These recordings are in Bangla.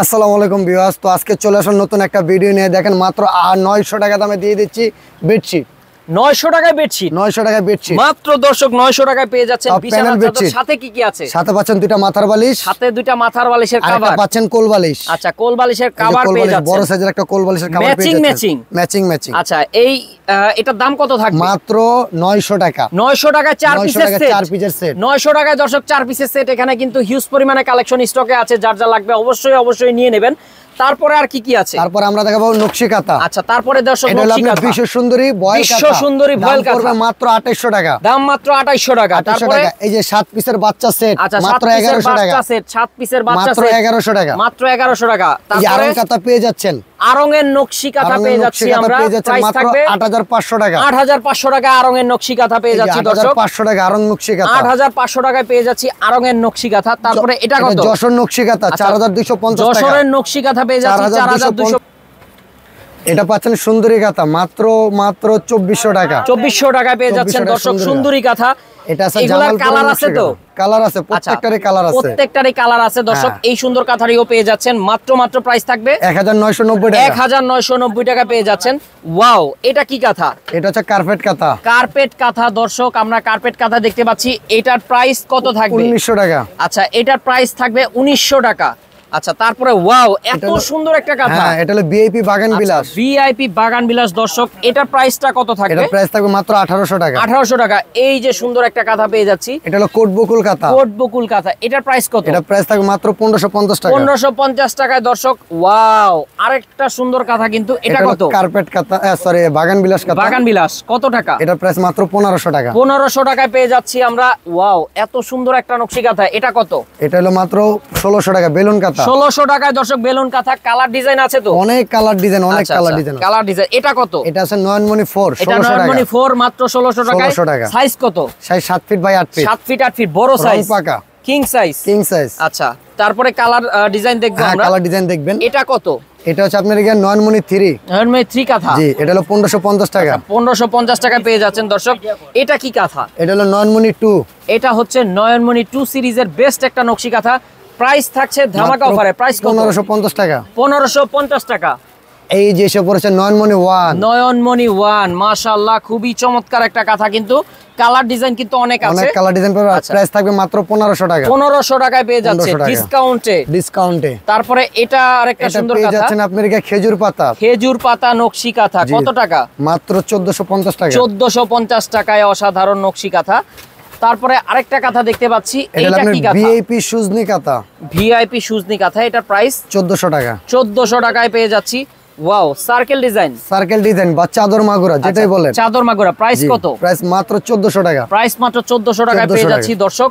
আসসালামু আলাইকুম ভিউয়ার্স। তো আজকে চলে আসুন নতুন একটা ভিডিও নিয়ে। দেখেন মাত্র 900 টাকা দামে দিয়ে দিচ্ছি বেডশিট। 900 টাকায় বেডশিট, 900 টাকায় বেডশিট মাত্র দর্শক 900 টাকায় পেয়ে যাচ্ছেন বিছানার চাদর। সাথে কি কি আছে? সাথে পাচ্ছেন দুইটা মাথার বালিশ, সাথে দুইটা মাথার বালিশের কভার, আর পাচ্ছেন কোল বালিশ। আচ্ছা, কোল বালিশের কভার পেয়ে যাচ্ছেন, বড় সাইজের একটা কোল বালিশের কভার পেয়ে যাচ্ছেন ম্যাচিং। আচ্ছা, এই এটার দাম কত থাকবে? মাত্র 900 টাকা। 900 টাকায় 4 পিসের সেট। 900 টাকায় দর্শক 4 পিসের সেট। এখানে কিন্তু হিউজ পরিমাণে কালেকশন স্টকে আছে, যার যা লাগবে অবশ্যই নিয়ে নেবেন। তারপরে আর কি কি আছে? তারপরে আমরা দেখাবো নকশি কাঁথা। আচ্ছা, তারপরে দর্শক নকশি কাঁথা, বিশ্ব সুন্দরী ভয়েল কাঁথা। বিশ্ব সুন্দরী ভয়েল কাঁথা পড়বে মাত্র 2800 টাকা। দাম মাত্র 2800 টাকা। তারপরে এই যে 7 পিসের বাচ্চা সেট মাত্র 1100 টাকা। 7 পিসের বাচ্চা সেট মাত্র 1100 টাকা। মাত্র 1100 টাকা। তারপরে আরং কাঁথা পেয়ে যাচ্ছেন, আরং এর নকশি কাঁথা পেয়ে যাচ্ছি আমরা। প্রাইস থাকবে 8500 টাকা। 8500 টাকা আরং এর নকশি কাঁথা পেয়ে যাচ্ছি দর্শক। 8500 টাকা আরং নকশি কাঁথা। 8500 টাকায় পেয়ে যাচ্ছি আরং এর নকশি কাঁথা। তারপরে এটা কত? যশোর নকশি কাঁথা 4250 টাকা। যশোরের নকশি কাঁথা পেয়ে যাচ্ছি 4200। এটা পাচ্ছেন সুন্দরী কাঁথা মাত্র 2400 টাকা। 2400 টাকায় পেয়ে যাচ্ছেন দর্শক সুন্দরী কাঁথা। এটা আছে এগুলার কালার আছে তো? কালার আছে, প্রত্যেকটারই কালার আছে। প্রত্যেকটারই কালার আছে দর্শক। এই সুন্দর কাঁথারিও পেয়ে যাচ্ছেন মাত্র প্রাইস থাকবে 1990 টাকা। 1990 টাকা পেয়ে যাচ্ছেন। ওয়াও, এটা কি কাঁথা? এটা হচ্ছে কার্পেট কাঁথা। কার্পেট কাঁথা দর্শক, আমরা কার্পেট কাঁথা দেখতে পাচ্ছি। এটার প্রাইস কত থাকবে? 1900 টাকা। আচ্ছা, এটার প্রাইস থাকবে 1900 টাকা। আচ্ছা, তারপরে ওয়াও, এত সুন্দর একটা কাঁথা। হ্যাঁ, এটা হলো ভিআইপি বাগান বিলাস। ভিআইপি বাগান বিলাস দর্শক, এটার প্রাইসটা কত থাকবে? এটার প্রাইস থাকবে মাত্র 1800 টাকা। 1800 টাকা। এই যে সুন্দর একটা কাঁথা পেয়ে যাচ্ছি, এটা হলো কোট বকুল কাঁথা। কোট বকুল কাঁথা। এটার প্রাইস কত? এটার প্রাইস থাকবে মাত্র 1550 টাকা। 1550 টাকায় দর্শক। ওয়াও, আরেকটা সুন্দর কাঁথা কিন্তু। এটা কত? কার্পেট কাঁথা, সরি বাগান বিলাস কাঁথা। বাগান বিলাস কত টাকা? এটার প্রাইস মাত্র 1500 টাকা। 1500 টাকায় পেয়ে যাচ্ছি আমরা। ওয়াও, এত সুন্দর একটা নকশি কাঁথা। এটা কত? এটা হলো মাত্র 1600 টাকা বেলুন কাঁথা। 1600 টাকায় দর্শক বেলুন কাঁথা। কালার ডিজাইন আছে তো? অনেক কালার ডিজাইন, অনেক কালার ডিজাইন। Colour design. এটা কত? এটা আছে নয়নমণি 4 এটা 1600 টাকা। নয়নমণি 4 মাত্র 1600 টাকায়। 1600 টাকা। সাইজ কত? Size 7 feet by 8 feet. 7 feet 8 feet বড় সাইজ। রং পাকা কিং সাইজ। King size. আচ্ছা, তারপরে কালার ডিজাইন দেখব আমরা। কালার ডিজাইন দেখবেন। এটা কত? এটা হচ্ছে আপনার এখানে নয়নমণি 3। নয়নমণি 3 কাঁথা। জি, এটা হলো 1550 টাকা। 1550 টাকা পেয়ে যাচ্ছেন দর্শক। এটা কি কাঁথা? এটা হলো নয়নমণি 2। এটা হচ্ছে নয়নমণি 2 সিরিজের বেস্ট একটা নকশি কাঁথা। প্রাইস থাকছে ধামাকা অফারে। প্রাইস কত? 1550 টাকা। 1550 টাকা। এই যে এসে পড়েছে নয়নমণি 1। নয়নমণি 1 মাশাআল্লাহ, খুবই চমৎকার একটা কাঁথা কিন্তু। কালার ডিজাইন কিন্তু অনেক আছে, অনেক কালার ডিজাইন পাবে। প্রাইস থাকবে মাত্র 1500 টাকা। 1500 টাকায় পেয়ে যাচ্ছে ডিসকাউন্টে। তারপরে এটা আরেকটা সুন্দর কাঁথা পেয়ে যাচ্ছেন আপনার এখানে খেজুর পাতা। খেজুর পাতা নকশি কাঁথা। কত টাকা? মাত্র 1450 টাকা। 1450 টাকায় অসাধারণ নকশি কাঁথা। তারপরে আরেকটা কাঁথা দেখতে পাচ্ছি। এটা কি কাঁথা? ভিআইপি সুজনি কাঁথা। ভিআইপি সুজনি কাঁথা। এটার প্রাইস 1400 টাকা। 1400 টাকায় পেয়ে যাচ্ছি। Wow, circle design. Circle design বা চাদর মাগুরা যেটাই বলেন। চাদর মাগুরা। প্রাইস কত? প্রাইস মাত্র 1400 টাকা। প্রাইস মাত্র 1400 টাকায় পেয়ে যাচ্ছি দর্শক।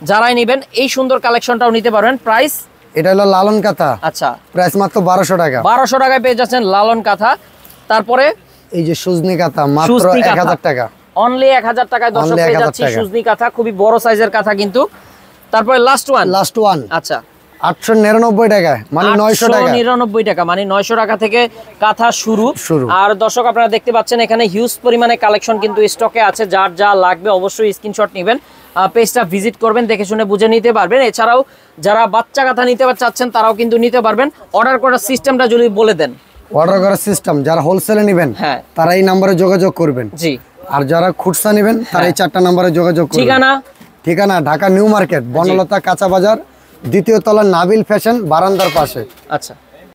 যারাই নেবেন এই সুন্দর কালেকশনটাও নিতে পারবেন। প্রাইস? এটা হলো লালন কাঁথা। আচ্ছা, প্রাইস মাত্র 1200 টাকা। 1200 টাকায় পেয়ে যাচ্ছেন লালন কাঁথা। তারপরে এই যে সুজনি কাঁথা মাত্র 1000 টাকা। অনলি 1000 টাকায় দর্শক পেয়ে যাচ্ছি সুজনি কাঁথা। খুবই বড় সাইজের কাঁথা কিন্তু। তারপরে লাস্ট ওয়ান। আচ্ছা, 899 টাকা, মানে 900 টাকা। 899 টাকা, মানে 900 টাকা থেকে কাঁথা শুরু। আর দর্শক আপনারা দেখতে পাচ্ছেন এখানে হিউজ পরিমাণে কালেকশন কিন্তু স্টকে আছে। যার যা লাগবে অবশ্যই স্ক্রিনশট নেবেন, পেজটা ভিজিট করবেন, দেখে শুনে বুঝে নিতে পারবেন। এছাড়াও যারা বাচ্চা কাঁথা নিতে চাচ্ছেন তারাও কিন্তু নিতে পারবেন। অর্ডার করার সিস্টেমটা যদি বলে দেন। অর্ডার করার সিস্টেম, যারা হোলসেলে নেবেন তারা এই নম্বরে যোগাযোগ করবেন। জি। আর যারা খুচরা নেবেন তারা এই 4টা নম্বরে যোগাযোগ করবেন। ঠিকানা ঢাকা নিউ মার্কেট, বনলতা কাঁচা বাজার, দ্বিতীয় তলা নাবিল ফ্যাশন বারান্দার পাশে। আচ্ছা।